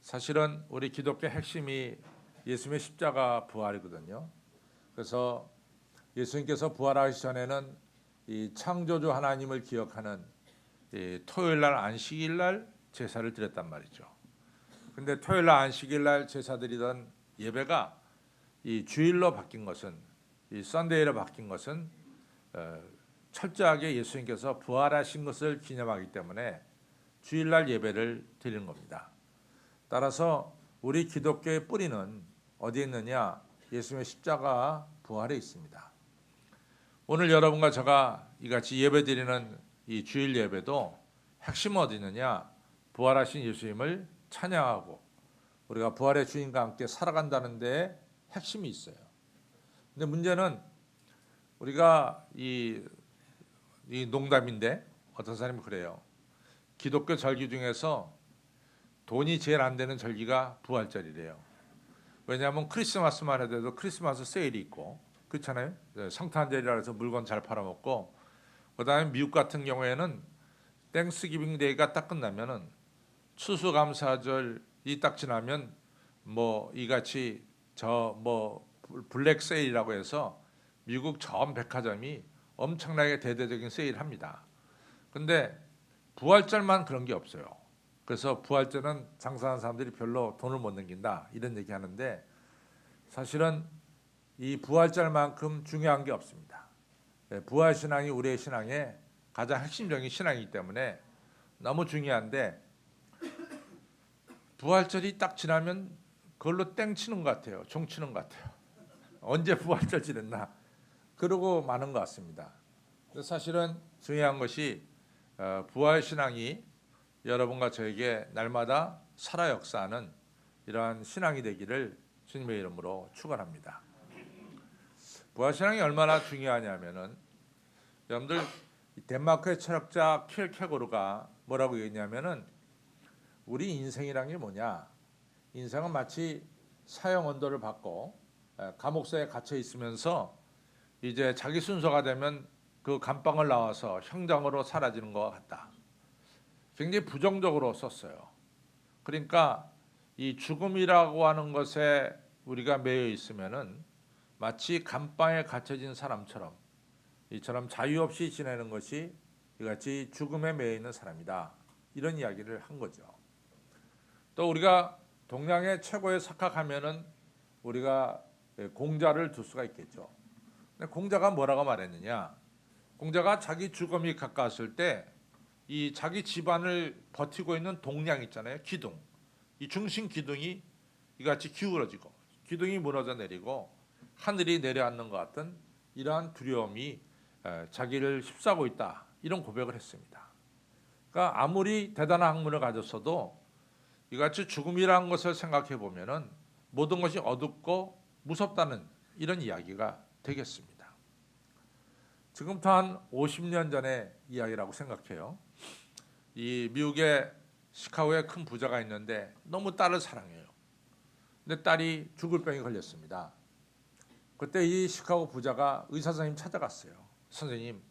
사실은 우리 기독교 핵심이 예수님의 십자가 부활이거든요. 그래서 예수님께서 부활하기 전에는 이 창조주 하나님을 기억하는 이 토요일날 안식일날 제사를 드렸단 말이죠. 근데 토요일날 안식일날 제사 드리던 예배가 이 주일로 바뀐 것은, 이 썬데이로 바뀐 것은 철저하게 예수님께서 부활하신 것을 기념하기 때문에 주일날 예배를 드리는 겁니다. 따라서 우리 기독교의 뿌리는 어디에 있느냐? 예수님의 십자가 부활에 있습니다. 오늘 여러분과 제가 이같이 예배드리는 이 주일 예배도 핵심은 어디 있느냐? 부활하신 예수님을 찬양하고 우리가 부활의 주님과 함께 살아간다는 데 핵심이 있어요. 근데 문제는 우리가 이 농담인데 어떤 사람이 그래요. 기독교 절기 중에서 돈이 제일 안 되는 절기가 부활절이래요. 왜냐하면 크리스마스만 해도 크리스마스 세일이 있고 그렇잖아요. 성탄절이라 해서 물건 잘 팔아먹고, 그다음에 미국 같은 경우에는 땡스기빙 데이가 딱 끝나면은 추수감사절이 딱 지나면 뭐 이같이 블랙 세일이라고 해서 미국 전 백화점이 엄청나게 대대적인 세일을 합니다. 근데 부활절만 그런 게 없어요. 그래서 부활절은 장사하는 사람들이 별로 돈을 못 넘긴다 이런 얘기 하는데, 사실은 이 부활절만큼 중요한 게 없습니다. 부활신앙이 우리의 신앙의 가장 핵심적인 신앙이기 때문에 너무 중요한데, 부활절이 딱 지나면 그걸로 땡 치는 것 같아요. 종 치는 것 같아요. 언제 부활절 지냈나 그러고 마는 것 같습니다. 사실은 중요한 것이 부활신앙이 여러분과 저에게 날마다 살아 역사하는 이러한 신앙이 되기를 주님의 이름으로 축원합니다. 부활신앙이 얼마나 중요하냐면은, 여러분들 덴마크의 철학자 킬케고르가 뭐라고 얘기했냐면은, 우리 인생이란 게 뭐냐? 인생은 마치 사형 언도를 받고 감옥소에 갇혀 있으면서 이제 자기 순서가 되면 그 감방을 나와서 형장으로 사라지는 것 같다. 굉장히 부정적으로 썼어요. 그러니까 이 죽음이라고 하는 것에 우리가 매여 있으면은 마치 감방에 갇혀진 사람처럼 이처럼 자유 없이 지내는 것이 이같이 죽음에 매여 있는 사람이다. 이런 이야기를 한 거죠. 또 우리가 동양의 최고의 석학하면은 우리가 공자를 둘 수가 있겠죠. 근데 공자가 뭐라고 말했느냐? 공자가 자기 죽음이 가까웠을 때 이 자기 집안을 버티고 있는 동량 있잖아요. 기둥. 이 중심 기둥이 이같이 기울어지고 기둥이 무너져 내리고 하늘이 내려앉는 것 같은 이러한 두려움이 자기를 휩싸고 있다. 이런 고백을 했습니다. 그러니까 아무리 대단한 학문을 가졌어도 이같이 죽음이라는 것을 생각해 보면은 모든 것이 어둡고 무섭다는 이런 이야기가 되겠습니다. 지금부터 한 50년 전의 이야기라고 생각해요. 이 미국의 시카고에 큰 부자가 있는데 너무 딸을 사랑해요. 근데 딸이 죽을 병에 걸렸습니다. 그때 이 시카고 부자가 의사 선생님 찾아갔어요. 선생님,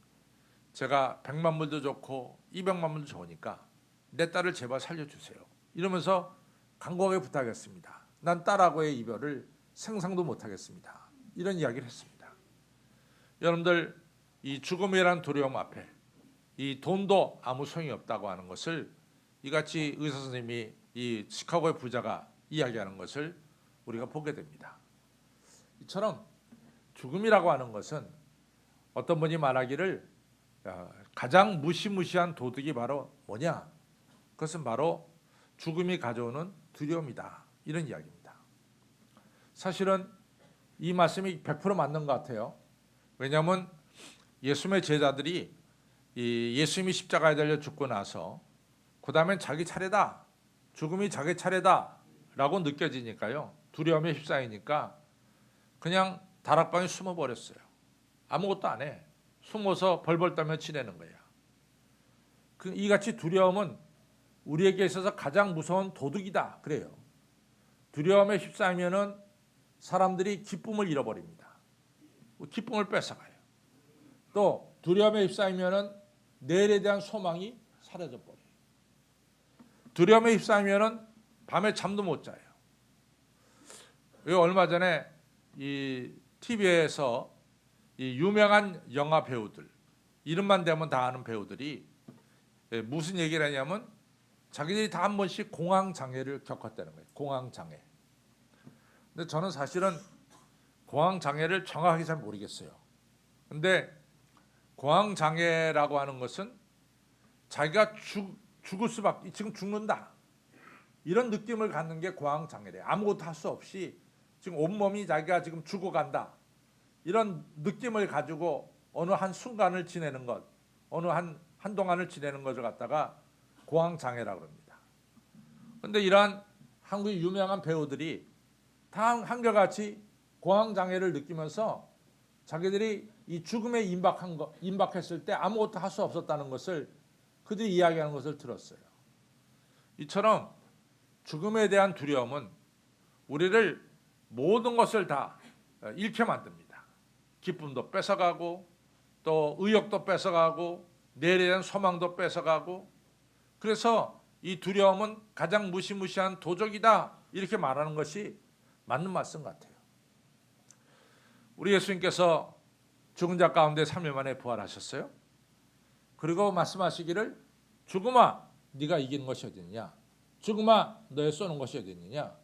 제가 100만 불도 좋고 200만 불도 좋으니까 내 딸을 제발 살려주세요. 이러면서 간곡하게 부탁했습니다. 난 딸하고의 이별을 생상도 못하겠습니다. 이런 이야기를 했습니다. 여러분들, 이 죽음이라는 두려움 앞에 이 돈도 아무 소용이 없다고 하는 것을 이같이 의사 선생님이 이 시카고의 부자가 이야기하는 것을 우리가 보게 됩니다. 이처럼 죽음이라고 하는 것은 어떤 분이 말하기를 가장 무시무시한 도둑이 바로 뭐냐? 그것은 바로 죽음이 가져오는 두려움이다. 이런 이야기입니다. 사실은 이 말씀이 100% 맞는 것 같아요. 왜냐하면 예수님의 제자들이 이 예수님이 십자가에 달려 죽고 나서 그 다음엔 자기 차례다. 죽음이 자기 차례다. 라고 느껴지니까요. 두려움에 휩싸이니까 그냥 다락방에 숨어버렸어요. 아무것도 안 해. 숨어서 벌벌 떨며 지내는 거야. 이같이 두려움은 우리에게 있어서 가장 무서운 도둑이다. 그래요. 두려움에 휩싸이면은 사람들이 기쁨을 잃어버립니다. 기쁨을 뺏어가요. 또 두려움에 휩싸이면은 내일에 대한 소망이 사라져 버려요. 두려움에 휩싸이면은 밤에 잠도 못 자요. 얼마 전에 이 TV에서 이 유명한 영화 배우들, 이름만 대면 다 아는 배우들이 무슨 얘기를 하냐면 자기들이 다 한 번씩 공황 장애를 겪었다는 거예요. 공황 장애. 근데 저는 사실은 공황 장애를 정확하게 잘 모르겠어요. 근데 공황 장애라고 하는 것은 자기가 죽을 수밖에, 지금 죽는다, 이런 느낌을 갖는 게 공황 장애래요. 아무것도 할 수 없이 지금 온몸이 자기가 지금 죽어간다, 이런 느낌을 가지고 어느 한 순간을 지내는 것, 어느 한동안을 지내는 것을 갖다가 공황 장애라고 합니다. 그런데 이러한 한국의 유명한 배우들이 다 한결같이 공황 장애를 느끼면서 자기들이 이 죽음에 임박했을 때 아무것도 할 수 없었다는 것을 그들이 이야기하는 것을 들었어요. 이처럼 죽음에 대한 두려움은 우리를 모든 것을 다 잃게 만듭니다. 기쁨도 뺏어가고 또 의욕도 뺏어가고 내일에 대한 소망도 뺏어가고, 그래서 이 두려움은 가장 무시무시한 도적이다, 이렇게 말하는 것이 맞는 말씀 같아요. 우리 예수님께서 죽은 자 가운데 3일 만에 부활하셨어요. 그리고 말씀하시기를 죽음아 네가 이기는 것이 어디냐, 죽음아 너의 쏘는 것이 어디냐.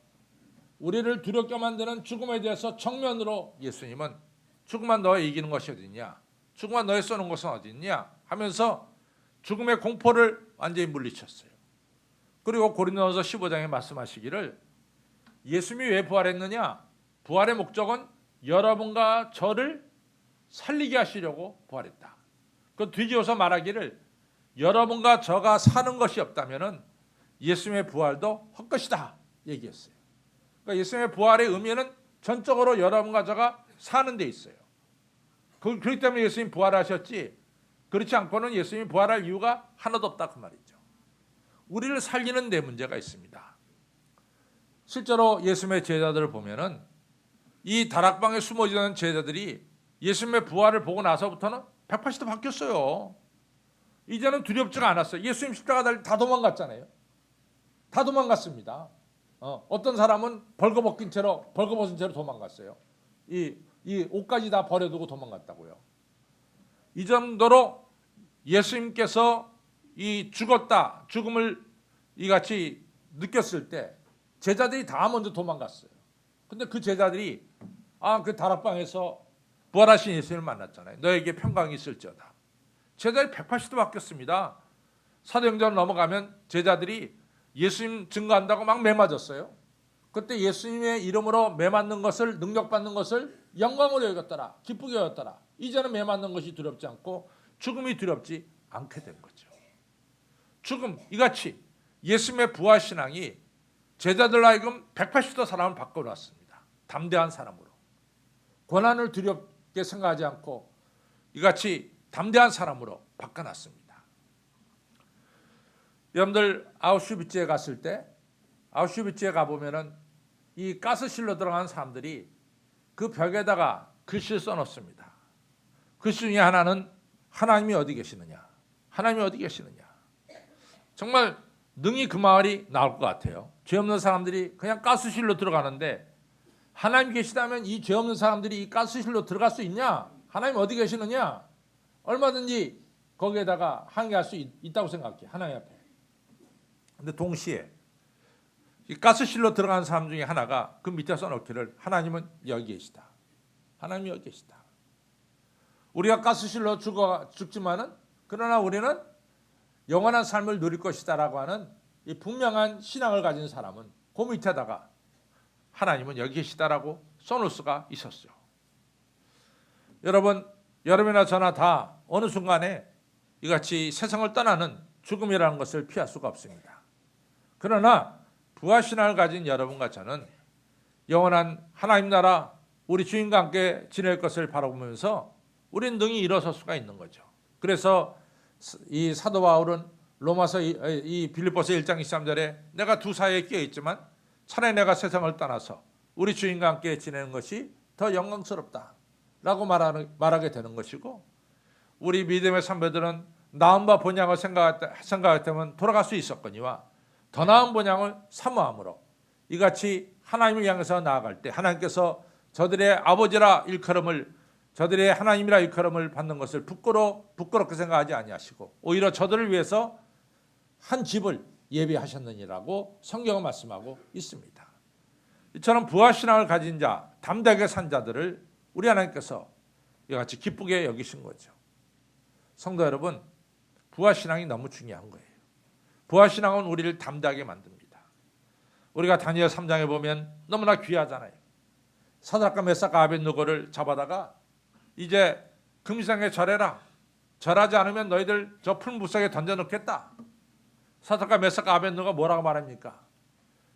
우리를 두렵게 만드는 죽음에 대해서 정면으로 예수님은 죽음아 너의 이기는 것이 어디냐, 죽음아 너의 쏘는 것은 어디냐 하면서 죽음의 공포를 완전히 물리쳤어요. 그리고 고린도전서 15장에 말씀하시기를 예수님이 왜 부활했느냐, 부활의 목적은 여러분과 저를 살리게 하시려고 부활했다. 그 뒤집어서 말하기를 여러분과 저가 사는 것이 없다면 예수님의 부활도 헛것이다 얘기했어요. 그러니까 예수님의 부활의 의미는 전적으로 여러분과 저가 사는 데 있어요. 그렇기 때문에 예수님 부활하셨지, 그렇지 않고는 예수님이 부활할 이유가 하나도 없다 그 말이죠. 우리를 살리는 데 문제가 있습니다. 실제로 예수님의 제자들을 보면은 이 다락방에 숨어지는 제자들이 예수님의 부활을 보고 나서부터는 180도 바뀌었어요. 이제는 두렵지가 않았어요. 예수님 십자가 달릴 다 도망갔잖아요. 다 도망갔습니다. 어떤 사람은 벌거벗은 채로 도망갔어요. 이 옷까지 다 버려두고 도망갔다고요. 이 정도로 예수님께서 이 죽음을 이같이 느꼈을 때 제자들이 다 먼저 도망갔어요. 근데 그 제자들이 그 다락방에서 부활하신 예수님을 만났잖아요. 너에게 평강이 있을지어다. 제자들이 180도 바뀌었습니다. 사도행전 넘어가면 제자들이 예수님 증거한다고 막 매맞았어요. 그때 예수님의 이름으로 매맞는 것을, 능력받는 것을 영광으로 여겼더라, 기쁘게 여겼더라. 이제는 매맞는 것이 두렵지 않고 죽음이 두렵지 않게 된 거죠. 죽음, 이같이 예수님의 부활신앙이 제자들로 하여금 180도 사람을 바꿔놨습니다. 담대한 사람으로, 고난을 두렵게 생각하지 않고 이같이 담대한 사람으로 바꿔놨습니다. 여러분들 아우슈비츠에 갔을 때, 아우슈비츠에 가보면은 이 가스실로 들어간 사람들이 그 벽에다가 글씨를 써놓습니다. 글씨 중에 하나는 하나님이 어디 계시느냐, 하나님이 어디 계시느냐. 정말 능히 그 말이 나올 것 같아요. 죄 없는 사람들이 그냥 가스실로 들어가는데 하나님 계시다면 이 죄 없는 사람들이 이 가스실로 들어갈 수 있냐? 하나님 어디 계시느냐? 얼마든지 거기에다가 항의할 수 있다고 생각해, 하나님 앞에. 근데 동시에 이 가스실로 들어간 사람 중에 하나가 그 밑에 써놓기를 하나님은 여기 계시다, 하나님이 여기 계시다. 우리가 가스실로 죽지만은 그러나 우리는 영원한 삶을 누릴 것이다라고 하는 이 분명한 신앙을 가진 사람은 그 밑에다가 하나님은 여기 계시다라고 써놓을 수가 있었죠. 여러분이나 저나 다 어느 순간에 이같이 세상을 떠나는 죽음이라는 것을 피할 수가 없습니다. 그러나 부활신앙을 가진 여러분과 저는 영원한 하나님 나라 우리 주님과 함께 지낼 것을 바라보면서 우리는 능히 일어설 수가 있는 거죠. 그래서 이 사도 바울은 로마서 이 빌립보서 1장 23절에 내가 두 사이에 끼어 있지만 차라리 내가 세상을 떠나서 우리 주님과 함께 지내는 것이 더 영광스럽다라고 말하게 되는 것이고, 우리 믿음의 선배들은 나음과 본향을 생각할 때면 돌아갈 수 있었거니와 더 나은 본향을 사모함으로 이같이 하나님을 향해서 나아갈 때 하나님께서 저들의 아버지라 일컬음을 저들의 하나님이라 일컬음을 받는 것을 부끄럽게 생각하지 아니하시고 오히려 저들을 위해서 한 집을 예비하셨느니라고 성경은 말씀하고 있습니다. 이처럼 부활신앙을 가진 자, 담대하게 산 자들을 우리 하나님께서 이같이 기쁘게 여기신 거죠. 성도 여러분, 부활신앙이 너무 중요한 거예요. 부활신앙은 우리를 담대하게 만듭니다. 우리가 다니엘 3장에 보면 너무나 귀하잖아요. 사드락과 메삭과 아벳느고를 잡아다가 이제 금시장에 절해라. 절하지 않으면 너희들 저 풀무속에 던져놓겠다. 사드락과 메삭과 아벳느고가 뭐라고 말합니까?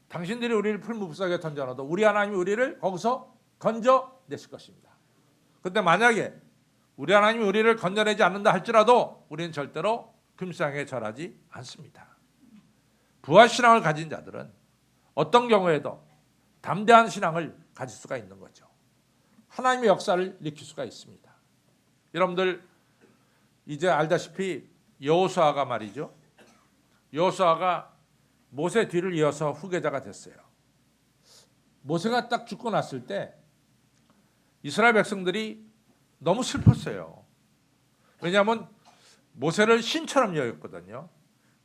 당신들이 우리를 풀무속에 던져놔도 우리 하나님이 우리를 거기서 건져내실 것입니다. 그런데 만약에 우리 하나님이 우리를 건져내지 않는다 할지라도 우리는 절대로 금시장에 절하지 않습니다. 부활신앙을 가진 자들은 어떤 경우에도 담대한 신앙을 가질 수가 있는 거죠. 하나님의 역사를 일으킬 수가 있습니다. 여러분들 이제 알다시피 여호수아가 말이죠. 여호수아가 모세 뒤를 이어서 후계자가 됐어요. 모세가 딱 죽고 났을 때 이스라엘 백성들이 너무 슬펐어요. 왜냐하면 모세를 신처럼 여겼거든요.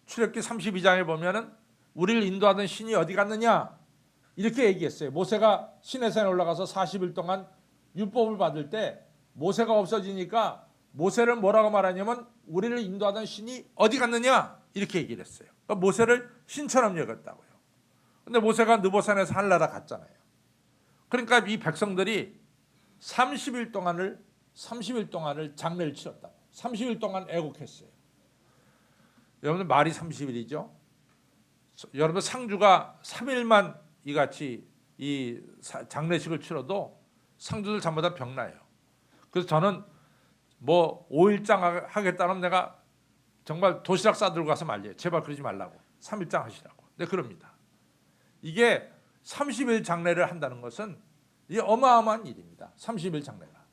출애굽기 32장에 보면은 우리를 인도하던 신이 어디 갔느냐 이렇게 얘기했어요. 모세가 시내산에 올라가서 40일 동안 율법을 받을 때 모세가 없어지니까 모세를 뭐라고 말하냐면 우리를 인도하던 신이 어디 갔느냐 이렇게 얘기를 했어요. 그러니까 모세를 신처럼 여겼다고요. 근데 모세가 느보산에서 하늘나라 갔잖아요. 그러니까 이 백성들이 30일 동안을 장례를 치렀다. 30일 동안 애곡했어요. 여러분들 말이 30일이죠. 여러분 상주가 3일만 이같이 이 장례식을 치러도 상주들 전부 다 병나요. 그래서 저는 뭐 5일장 하겠다면 내가 정말 도시락 싸들고 가서 말려요. 제발 그러지 말라고. 3일장 하시라고. 네, 그럽니다. 이게 30일 장례를 한다는 것은 이게 어마어마한 일입니다. 30일 장례가.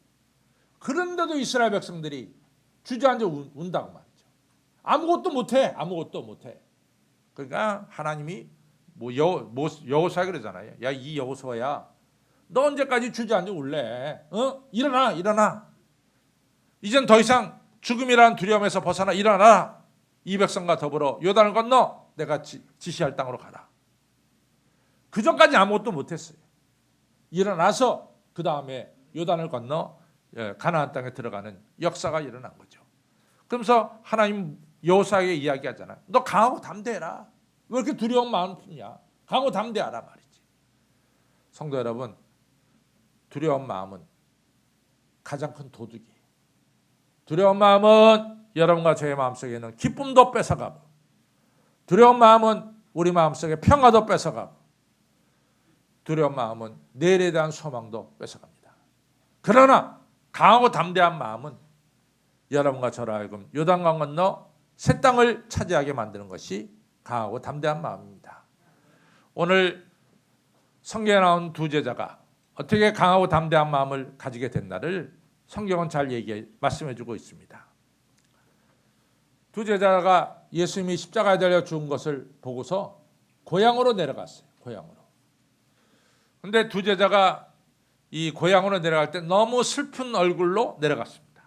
그런데도 이스라엘 백성들이 주저앉아 운다고 말이죠. 아무것도 못해. 그러니까 하나님이 여호수아 그러잖아요. 야, 이 여호수아야, 너 언제까지 주저앉아 울래? 일어나. 이젠 더 이상 죽음이라는 두려움에서 벗어나 일어나라. 이 백성과 더불어 요단을 건너 내가 지시할 땅으로 가라. 그 전까지 아무것도 못했어요. 일어나서 그 다음에 요단을 건너 가나안 땅에 들어가는 역사가 일어난 거죠. 그러면서 하나님 여호수아에게 이야기하잖아요. 너 강하고 담대해라. 왜 이렇게 두려운 마음 품냐? 강하고 담대하라 말이지. 성도 여러분, 두려운 마음은 가장 큰 도둑이에요. 두려운 마음은 여러분과 저의 마음속에 있는 기쁨도 뺏어가고, 두려운 마음은 우리 마음속에 평화도 뺏어가고, 두려운 마음은 내일에 대한 소망도 뺏어갑니다. 그러나 강하고 담대한 마음은 여러분과 저를 하여금 요단강 건너 새 땅을 차지하게 만드는 것이 강하고 담대한 마음입니다. 오늘 성경에 나온 두 제자가 어떻게 강하고 담대한 마음을 가지게 됐나를 성경은 잘 말씀해주고 있습니다. 두 제자가 예수님이 십자가에 달려 죽은 것을 보고서 고향으로 내려갔어요. 고향으로. 그런데 두 제자가 이 고향으로 내려갈 때 너무 슬픈 얼굴로 내려갔습니다.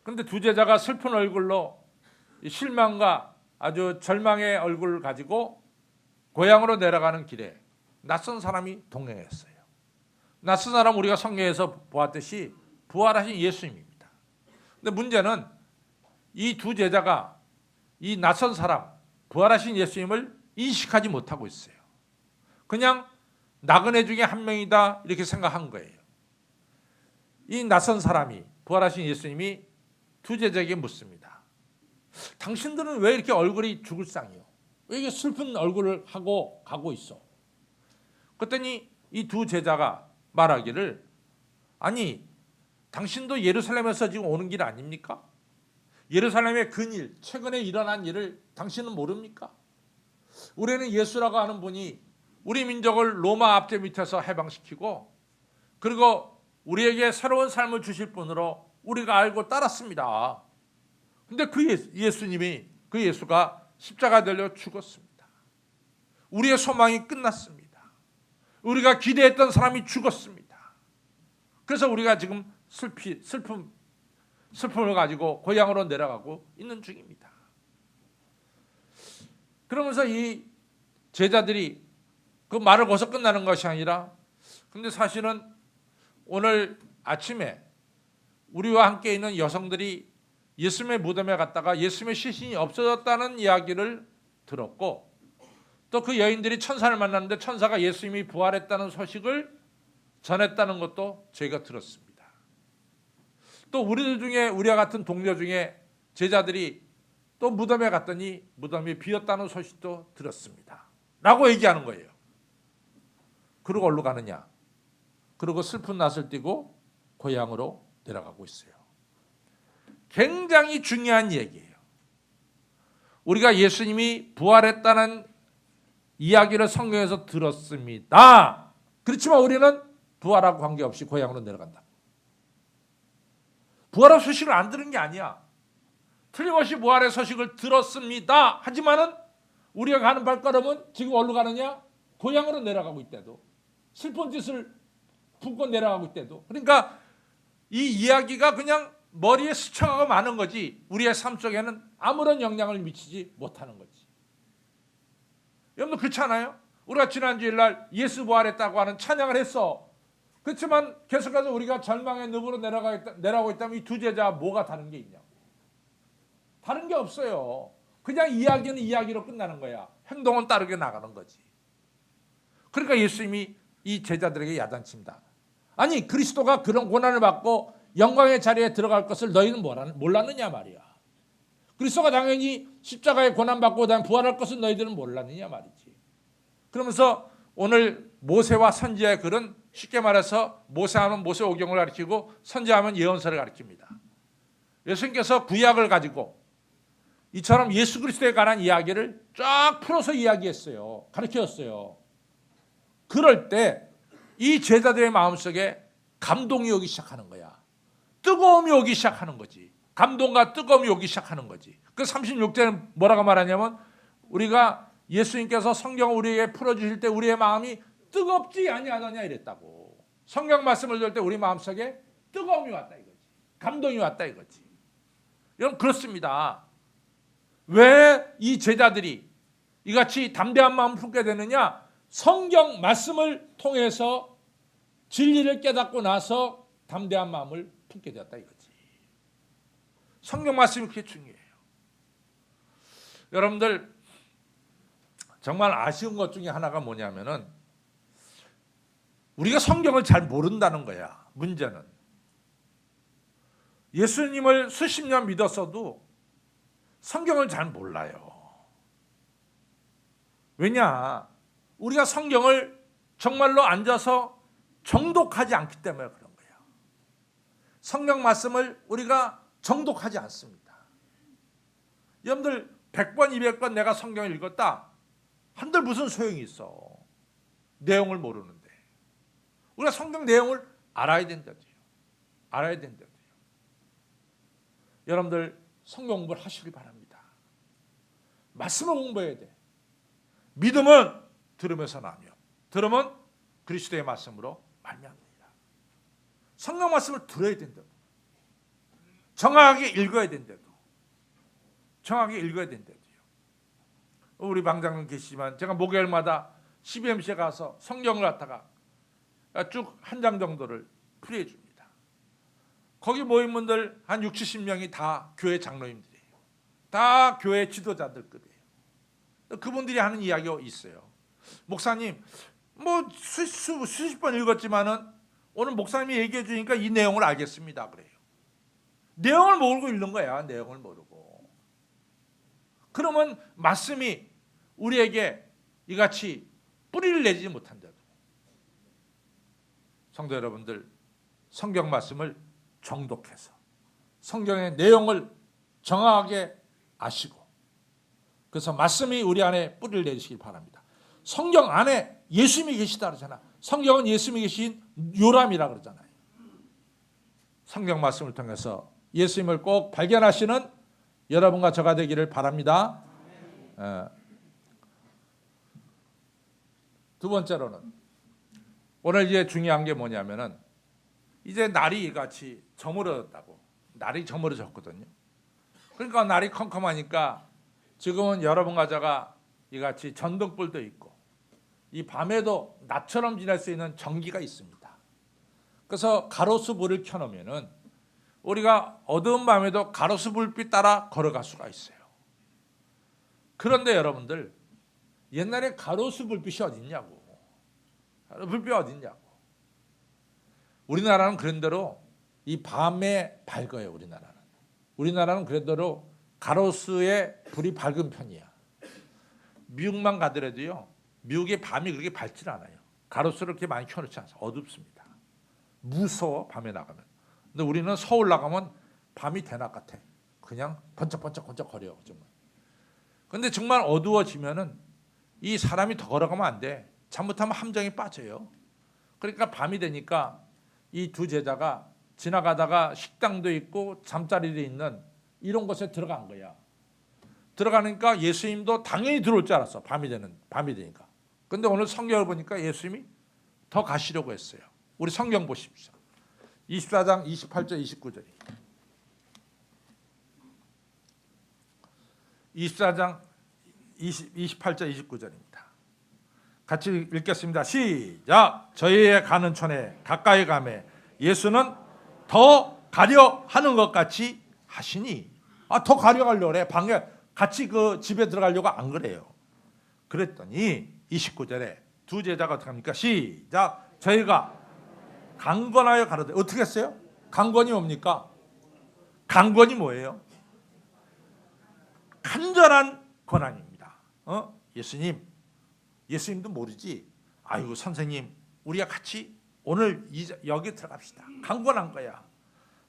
그런데 두 제자가 슬픈 얼굴로 실망과 아주 절망의 얼굴을 가지고 고향으로 내려가는 길에 낯선 사람이 동행했어요. 낯선 사람 우리가 성경에서 보았듯이 부활하신 예수님입니다. 그런데 문제는 이 두 제자가 이 낯선 사람, 부활하신 예수님을 인식하지 못하고 있어요. 그냥 나그네 중에 한 명이다 이렇게 생각한 거예요. 이 낯선 사람이, 부활하신 예수님이 두 제자에게 묻습니다. 당신들은 왜 이렇게 얼굴이 죽을 상이요? 왜 이렇게 슬픈 얼굴을 하고 가고 있어? 그랬더니 이 두 제자가 말하기를, 아니 당신도 예루살렘에서 지금 오는 길 아닙니까? 예루살렘의 근일, 최근에 일어난 일을 당신은 모릅니까? 우리는 예수라고 하는 분이 우리 민족을 로마 압제 밑에서 해방시키고 그리고 우리에게 새로운 삶을 주실 분으로 우리가 알고 따랐습니다. 근데 그 예수가 십자가에 달려 죽었습니다. 우리의 소망이 끝났습니다. 우리가 기대했던 사람이 죽었습니다. 그래서 우리가 지금 슬픔을 가지고 고향으로 내려가고 있는 중입니다. 그러면서 이 제자들이 그 말을 거기서 끝나는 것이 아니라, 근데 사실은 오늘 아침에 우리와 함께 있는 여성들이 예수님의 무덤에 갔다가 예수님의 시신이 없어졌다는 이야기를 들었고, 또 그 여인들이 천사를 만났는데 천사가 예수님이 부활했다는 소식을 전했다는 것도 저희가 들었습니다. 또 우리들 중에, 우리와 같은 동료 중에 제자들이 또 무덤에 갔더니 무덤이 비었다는 소식도 들었습니다 라고 얘기하는 거예요. 그러고 어디로 가느냐? 그러고 슬픈 낯을 띠고 고향으로 내려가고 있어요. 굉장히 중요한 얘기예요. 우리가 예수님이 부활했다는 이야기를 성경에서 들었습니다. 그렇지만 우리는 부활하고 관계없이 고향으로 내려간다. 부활의 소식을 안 들은 게 아니야. 틀림없이 부활의 소식을 들었습니다. 하지만은 우리가 가는 발걸음은 지금 어디로 가느냐? 고향으로 내려가고 있대도. 슬픈 짓을 품고 내려가고 있대도. 그러니까 이 이야기가 그냥 머리에 스쳐가고 마는 거지 우리의 삶 속에는 아무런 영향을 미치지 못하는 거지. 여러분 그렇지 않아요? 우리가 지난주일 날 예수 부활했다고 하는 찬양을 했어. 그렇지만 계속해서 우리가 절망의 늪으로 내려가고 있다면 이 두 제자와 뭐가 다른 게 있냐고. 다른 게 없어요. 그냥 이야기는 이야기로 끝나는 거야. 행동은 따르게 나가는 거지. 그러니까 예수님이 이 제자들에게 야단칩니다. 아니 그리스도가 그런 고난을 받고 영광의 자리에 들어갈 것을 너희는 몰랐느냐 말이야. 그리스도가 당연히 십자가에 고난받고 그다음에 부활할 것을 너희들은 몰랐느냐 말이지. 그러면서 오늘 모세와 선지자의 글은 쉽게 말해서 모세하면 모세오경을 가르치고 선지하면 예언서를 가르칩니다. 예수님께서 구약을 가지고 이처럼 예수 그리스도에 관한 이야기를 쫙 풀어서 이야기했어요. 가르쳤어요. 그럴 때 이 제자들의 마음속에 감동이 오기 시작하는 거야. 뜨거움이 오기 시작하는 거지. 감동과 뜨거움이 오기 시작하는 거지. 그 36절은 뭐라고 말하냐면 우리가 예수님께서 성경을 우리에게 풀어주실 때 우리의 마음이 뜨겁지 아니하느냐 이랬다고. 성경 말씀을 들을 때 우리 마음속에 뜨거움이 왔다 이거지. 감동이 왔다 이거지. 여러분 그렇습니다. 왜 이 제자들이 이같이 담대한 마음을 품게 되느냐? 성경 말씀을 통해서 진리를 깨닫고 나서 담대한 마음을 품게 되었다 이거지. 성경 말씀이 그렇게 중요해요. 여러분들 정말 아쉬운 것 중에 하나가 뭐냐면은 우리가 성경을 잘 모른다는 거야. 문제는 예수님을 수십 년 믿었어도 성경을 잘 몰라요. 왜냐? 우리가 성경을 정말로 앉아서 정독하지 않기 때문에 그런 거예요. 성경 말씀을 우리가 정독하지 않습니다. 여러분들 100번 200번 내가 성경을 읽었다 한들 무슨 소용이 있어. 내용을 모르는데. 우리가 성경 내용을 알아야 된다고요. 알아야 된다고요. 여러분들 성경 공부를 하시길 바랍니다. 말씀을 공부해야 돼. 믿음은 들으면서 나뉘어. 들으면 그리스도의 말씀으로 말미암습니다. 성경 말씀을 들어야 된다고. 정확하게 읽어야 된다고. 정확하게 읽어야 된다고요. 우리 방장님 계시지만 제가 목요일마다 CBMC에 가서 성경을 갖다가 쭉 한 장 정도를 풀이해 줍니다. 거기 모인 분들 한 60, 70명이 다 교회 장로님들이에요. 다 교회 지도자들급이에요. 그분들이 하는 이야기가 있어요. 목사님, 뭐 수십 번 읽었지만은 오늘 목사님이 얘기해 주니까 이 내용을 알겠습니다. 그래요. 내용을 모르고 읽는 거야. 내용을 모르고. 그러면 말씀이 우리에게 이같이 뿌리를 내지 못한다고. 성도 여러분들, 성경 말씀을 정독해서 성경의 내용을 정확하게 아시고 그래서 말씀이 우리 안에 뿌리를 내주시길 바랍니다. 성경 안에 예수님이 계시다 그러잖아. 성경은 예수님이 계신 요람이라 그러잖아요. 성경 말씀을 통해서 예수님을 꼭 발견하시는 여러분과 저가 되기를 바랍니다. 두 번째로는 오늘 이제 중요한 게 뭐냐면은 이제 날이 같이 저물어졌다고. 날이 저물어졌거든요. 그러니까 날이 컴컴하니까 지금은 여러분 가자가 이같이 전등불도 있고 이 밤에도 낮처럼 지낼 수 있는 전기가 있습니다. 그래서 가로수 불을 켜놓으면은 우리가 어두운 밤에도 가로수 불빛 따라 걸어갈 수가 있어요. 그런데 여러분들 옛날에 가로수 불빛이 어딨냐고. 불빛이 어딨냐고. 우리나라는 그런 대로 이 밤에 밝아요. 우리나라는 그런 대로 가로수에 불이 밝은 편이야. 미국만 가더라도요. 미국의 밤이 그렇게 밝지 않아요. 가로수를 그렇게 많이 켜놓지 않아요. 어둡습니다. 무서워 밤에 나가면. 근데 우리는 서울 나가면 밤이 대낮 같아. 그냥 번쩍번쩍 거려 정말. 근데 정말 어두워지면은 이 사람이 더 걸어가면 안 돼. 잘못하면 함정에 빠져요. 그러니까 밤이 되니까 이 두 제자가 지나가다가 식당도 있고 잠자리도 있는 이런 곳에 들어간 거야. 들어가니까 예수님도 당연히 들어올 줄 알았어. 밤이 되니까. 근데 오늘 성경을 보니까 예수님이 더 가시려고 했어요. 우리 성경 보십시오. 24장 28절 29절이. 24장 28절 29절입니다. 같이 읽겠습니다. 시작. 저희의 가는 촌에 가까이 가매 예수는 더 가려 하는 것 같이 하시니. 더 가려 가려고 그래. 방에 같이 그 집에 들어가려고 안 그래요. 그랬더니 29절에 두 제자가 어떻게 합니까? 시작. 저희가 강권하여 가로되. 어떻게 했어요? 강권이 뭡니까? 강권이 뭐예요? 간절한 권한입니다. 예수님도 모르지. 아이고 선생님, 우리가 같이 오늘 여기 들어갑시다. 강권한 거야.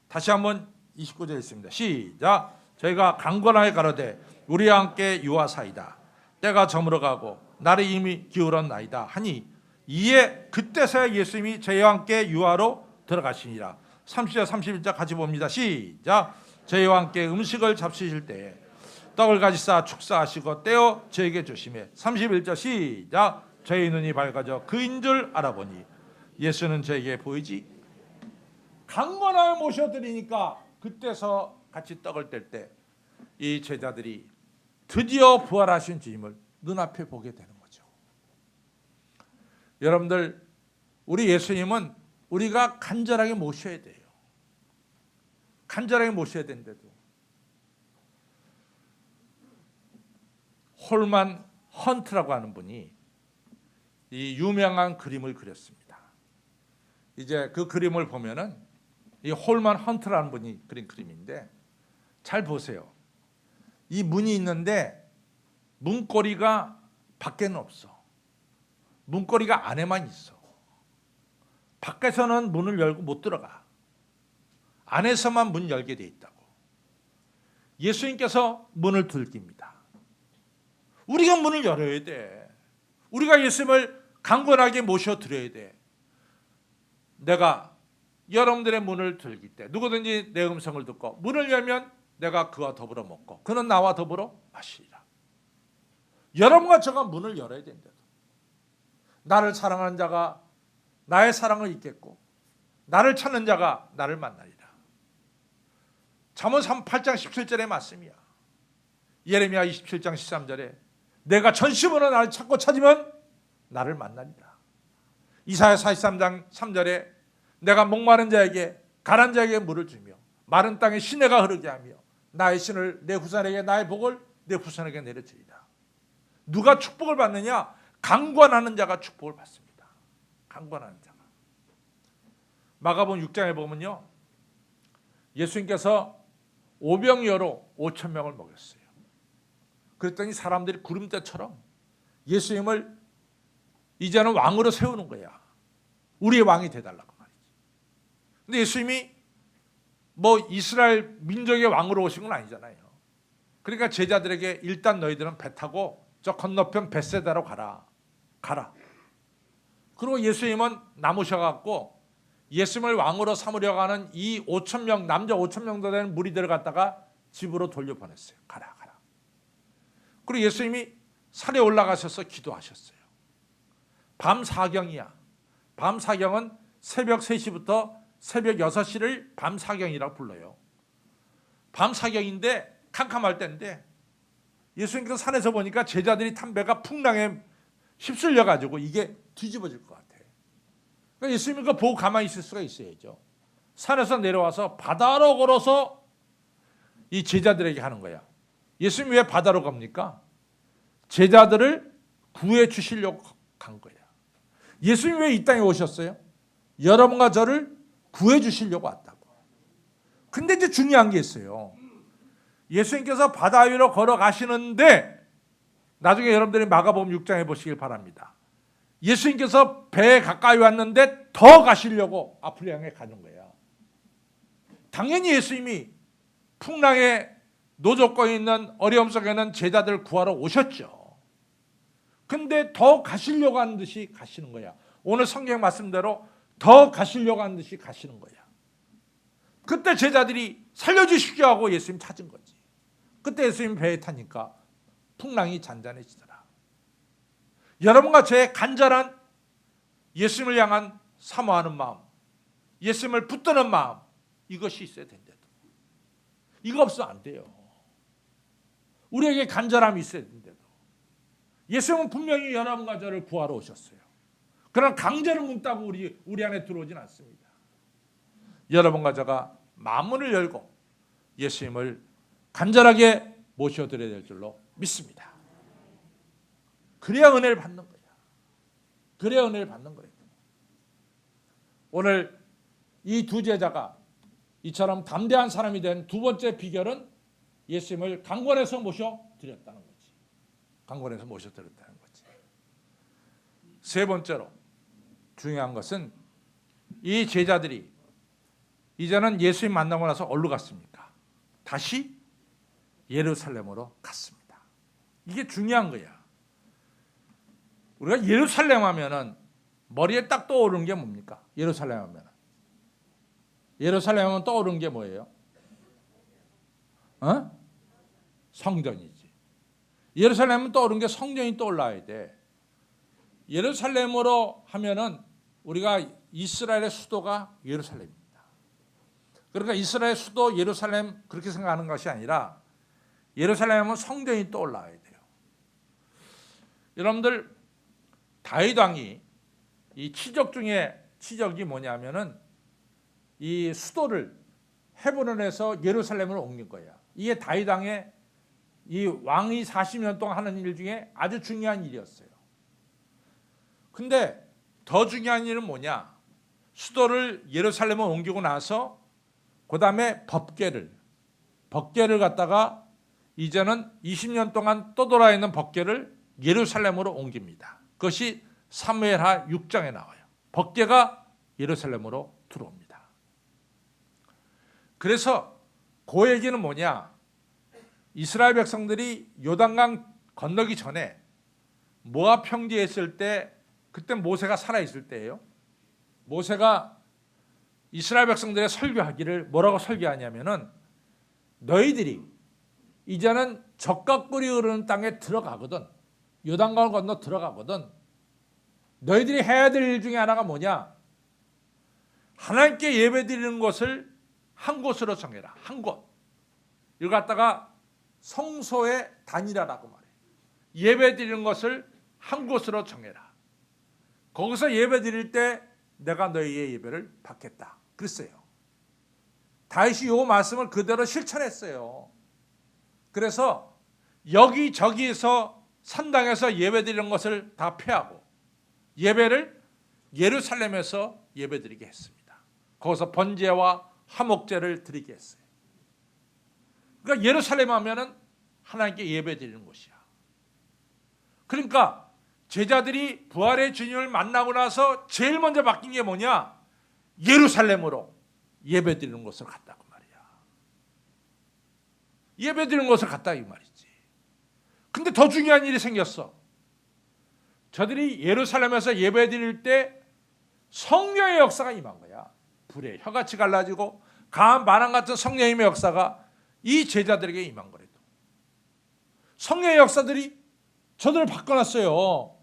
다시 한번 29절 있습니다. 시작. 저희가 강권하여 가로되 우리와 함께 유하사이다. 때가 저물어가고 날이 이미 기울었나이다 하니 이에 그때서야 예수님이 저희와 함께 유하로 들어가시니라. 30절 31절 같이 봅니다. 시작. 저희와 함께 음식을 잡수실 때에 떡을 가지사 축사하시고 떼어 저에게 주시매. 31절 시작. 저희 눈이 밝아져 그인 줄 알아보니 예수는 저에게 보이지. 강권하여 모셔드리니까 그때서 같이 떡을 뗄 때 이 제자들이 드디어 부활하신 주님을 눈앞에 보게 되는 거죠. 여러분들, 우리 예수님은 우리가 간절하게 모셔야 돼요. 간절하게 모셔야 되는데도 홀만 헌트라고 하는 분이 이 유명한 그림을 그렸습니다. 이제 그 그림을 보면은 이 홀만 헌트라는 분이 그린 그림인데 잘 보세요. 이 문이 있는데 문고리가 밖에는 없어. 문고리가 안에만 있어. 밖에서는 문을 열고 못 들어가. 안에서만 문 열게 돼 있다고. 예수님께서 문을 들깁니다. 우리가 문을 열어야 돼. 우리가 예수님을 강건하게 모셔드려야 돼. 내가 여러분들의 문을 들길 때 누구든지 내 음성을 듣고 문을 열면 내가 그와 더불어 먹고 그는 나와 더불어 마시리라. 여러분과 저가 문을 열어야 된다. 나를 사랑하는 자가 나의 사랑을 잊겠고 나를 찾는 자가 나를 만나리라. 잠언 8장 17절의 말씀이야. 예레미야 27장 13절에 내가 전심으로 나를 찾고 찾으면 나를 만나리라. 이사야 43장 3절에 내가 목마른 자에게 가난 자에게 물을 주며 마른 땅에 시내가 흐르게 하며 나의 신을 내 후손에게 나의 복을 내 후손에게 내려주리라. 누가 축복을 받느냐? 강권하는 자가 축복을 받습니다. 강권하는 자가. 마가복음 6장에 보면요, 예수님께서 오병이어로 5,000명을 먹였어요. 그랬더니 사람들이 구름대처럼 예수님을 이제는 왕으로 세우는 거야. 우리의 왕이 되달라고 말이지. 근데 예수님이 뭐 이스라엘 민족의 왕으로 오신 건 아니잖아요. 그러니까 제자들에게 일단 너희들은 배 타고 저 건너편 벳세다로 가라. 그리고 예수님은 남으셔갖고 예수님을 왕으로 삼으려고 하는 이 5,000명, 남자 5,000명도 되는 무리들을 갖다가 집으로 돌려보냈어요. 가라. 그리고 예수님이 산에 올라가셔서 기도하셨어요. 밤 사경이야. 밤 사경은 새벽 3시부터 새벽 6시를 밤 사경이라고 불러요. 밤 사경인데 캄캄할 때인데 예수님께서 산에서 보니까 제자들이 탄 배가 풍랑에 휩쓸려 가지고 이게 뒤집어질 것 같아. 그러니까 예수님이 그거 보고 가만히 있을 수가 있어야죠. 산에서 내려와서 바다로 걸어서 이 제자들에게 하는 거야. 예수님이 왜 바다로 갑니까? 제자들을 구해 주시려고 간 거야. 예수님이 왜 이 땅에 오셨어요? 여러분과 저를 구해 주시려고 왔다고. 근데 이제 중요한 게 있어요. 예수님께서 바다 위로 걸어가시는데 나중에 여러분들이 마가복음 6장에 보시길 바랍니다. 예수님께서 배에 가까이 왔는데 더 가시려고 앞을 향해 가는 거야. 당연히 예수님이 풍랑에 노젓고 있는 어려움 속에는 제자들을 구하러 오셨죠. 근데 더 가시려고 하는 듯이 가시는 거야. 오늘 성경 말씀대로 더 가시려고 하는 듯이 가시는 거야. 그때 제자들이 살려주십시오 하고 예수님 찾은 거지. 그때 예수님 배에 타니까 풍랑이 잔잔해지더라. 여러분과 제 간절한 예수님을 향한 사모하는 마음, 예수님을 붙드는 마음, 이것이 있어야 된대도. 이거 없으면 안 돼요. 우리에게 간절함이 있어야 된대도. 예수님은 분명히 여러분과 저를 구하러 오셨어요. 그러나 강제로 문 따고 우리 안에 들어오진 않습니다. 여러분과 저가 마음문을 열고 예수님을 간절하게 모셔드려야 될 줄로 믿습니다. 그래야 은혜를 받는 거야. 그래야 은혜를 받는 거예요. 오늘 이 두 제자가 이처럼 담대한 사람이 된 두 번째 비결은 예수님을 강권에서 모셔드렸다는 거지. 강권에서 모셔드렸다는 거지. 세 번째로 중요한 것은 이 제자들이 이제는 예수님 만나고 나서 어디로 갔습니까? 다시 예루살렘으로 갔습니다. 이게 중요한 거야. 우리가 예루살렘 하면은 머리에 딱 떠오르는 게 뭡니까? 예루살렘 하면은. 예루살렘 하면 떠오르는 게 뭐예요? 성전이지. 예루살렘은 떠오르는 게 성전이 떠올라야 돼. 예루살렘으로 하면은 우리가 이스라엘의 수도가 예루살렘입니다. 그러니까 이스라엘 수도 예루살렘 그렇게 생각하는 것이 아니라 예루살렘은 성전이 떠올라야 돼요. 여러분들 다윗 왕이 이 치적 중에 치적이 뭐냐면은 이 수도를 헤브론에서 예루살렘으로 옮긴 거야. 이게 다윗 왕의 이 왕이 40년 동안 하는 일 중에 아주 중요한 일이었어요. 근데 더 중요한 일은 뭐냐? 수도를 예루살렘으로 옮기고 나서 그 다음에 법궤를 갖다가 이제는 20년 동안 떠돌아 있는 법궤를 예루살렘으로 옮깁니다. 그것이 사무엘하 6장에 나와요. 법궤가 예루살렘으로 들어옵니다. 그래서 그 얘기는 뭐냐? 이스라엘 백성들이 요단강 건너기 전에 모압 평지에 있을 때 그때 모세가 살아있을 때예요. 모세가 이스라엘 백성들의 설교하기를 뭐라고 설교하냐면은 너희들이 이제는 적과 꿀이 흐르는 땅에 들어가거든. 요단강을 건너 들어가거든. 너희들이 해야 될 일 중에 하나가 뭐냐? 하나님께 예배드리는 곳을 한 곳으로 정해라. 한 곳. 이걸 갖다가 성소의 단위라고 말해. 예배드리는 것을 한 곳으로 정해라. 거기서 예배드릴 때 내가 너희의 예배를 받겠다. 그랬어요. 다윗이 이 말씀을 그대로 실천했어요. 그래서 여기저기에서 산당에서 예배드리는 것을 다 폐하고 예배를 예루살렘에서 예배드리게 했습니다. 거기서 번제와 화목제를 드리게 했어요. 그러니까 예루살렘 하면은 하나님께 예배드리는 곳이야. 그러니까 제자들이 부활의 주님을 만나고 나서 제일 먼저 바뀐 게 뭐냐? 예루살렘으로 예배드리는 곳을 갔다고 말이야. 예배드리는 곳을 갔다 이 말이지. 근데 더 중요한 일이 생겼어. 저들이 예루살렘에서 예배드릴 때 성령의 역사가 임한 거야. 불에 혀같이 갈라지고 강한 바람 같은 성령의 역사가 이 제자들에게 임한 거래도. 성령의 역사들이 저들을 바꿔놨어요.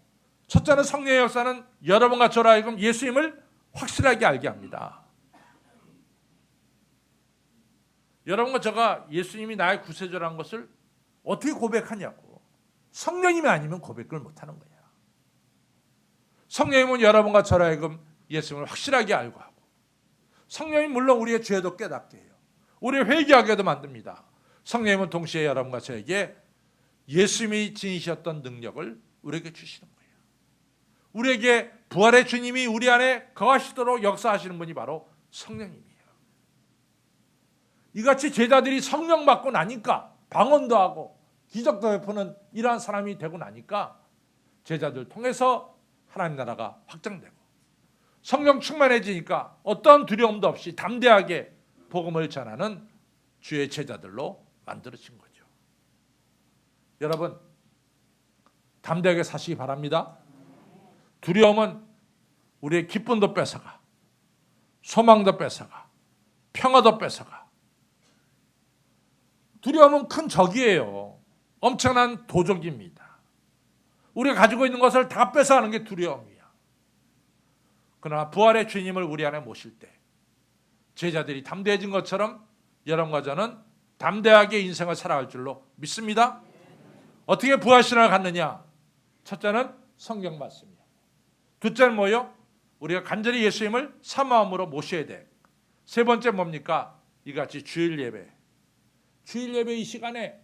첫째는 성령의 역사는 여러분과 저로 하여금 예수님을 확실하게 알게 합니다. 여러분과 저가 예수님이 나의 구세주라는 것을 어떻게 고백하냐고. 성령님이 아니면 고백을 못하는 거야. 성령님은 여러분과 저로 하여금 예수님을 확실하게 알고 하고, 성령님 물론 우리의 죄도 깨닫게 해요. 우리 회개하게도 만듭니다. 성령님은 동시에 여러분과 저에게 예수님이 지니셨던 능력을 우리에게 주시는 거예요. 우리에게 부활의 주님이 우리 안에 거하시도록 역사하시는 분이 바로 성령님이에요. 이같이 제자들이 성령 받고 나니까, 방언도 하고 기적도 베푸는 이러한 사람이 되고 나니까 제자들 통해서 하나님 나라가 확장되고, 성령 충만해지니까 어떤 두려움도 없이 담대하게 복음을 전하는 주의 제자들로 만들어진 거죠. 여러분, 담대하게 사시기 바랍니다. 두려움은 우리의 기쁨도 뺏어가, 소망도 뺏어가, 평화도 뺏어가. 두려움은 큰 적이에요. 엄청난 도적입니다. 우리가 가지고 있는 것을 다 뺏어가는 게 두려움이야. 그러나 부활의 주님을 우리 안에 모실 때 제자들이 담대해진 것처럼 여러분과 저는 담대하게 인생을 살아갈 줄로 믿습니다. 어떻게 부활신앙을 갖느냐? 첫째는 성경 말씀이야. 둘째는 뭐요? 우리가 간절히 예수님을 사모함으로 모셔야 돼. 세 번째 뭡니까? 이같이 주일 예배. 주일 예배 이 시간에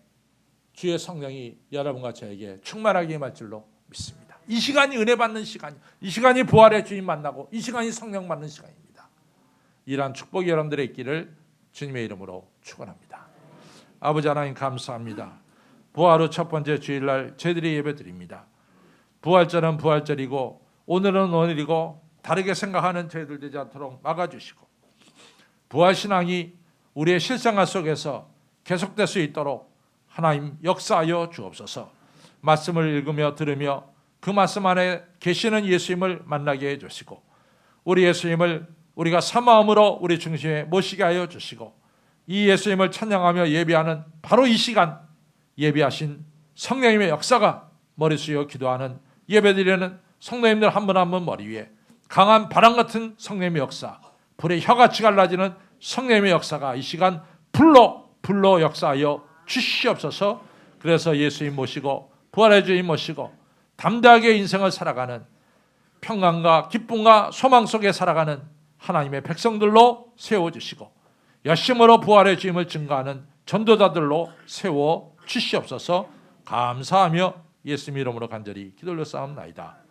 주의 성령이 여러분과 저에게 충만하게 임할 줄로 믿습니다. 이 시간이 은혜 받는 시간이, 이 시간이 부활의 주님 만나고 이 시간이 성령 받는 시간입니다. 이러한 축복이 여러분들의 있기를 주님의 이름으로 축원합니다. 아버지 하나님 감사합니다. 부활 후 첫 번째 주일날 저희들이 예배 드립니다. 부활절은 부활절이고 오늘은 오늘이고 다르게 생각하는 저희들 되지 않도록 막아주시고, 부활신앙이 우리의 실생활 속에서 계속될 수 있도록 하나님 역사하여 주옵소서. 말씀을 읽으며 들으며 그 말씀 안에 계시는 예수님을 만나게 해주시고, 우리 예수님을 우리가 사모함으로 우리 중심에 모시게 하여 주시고, 이 예수님을 찬양하며 예배하는 바로 이 시간 예배하신 성령님의 역사가 머리수여 기도하는 예배드리는 성도님들 한 분 한 분 머리 위에 강한 바람 같은 성령님의 역사, 불의 혀같이 갈라지는 성령님의 역사가 이 시간 불로 역사하여 주시옵소서. 그래서 예수님 모시고 부활의 주님 모시고 담대하게 인생을 살아가는, 평강과 기쁨과 소망 속에 살아가는 하나님의 백성들로 세워주시고, 열심으로 부활의 주님을 증거하는 전도자들로 세워 주시옵소서. 감사하며 예수님 이름으로 간절히 기도 올려 싸움나이다.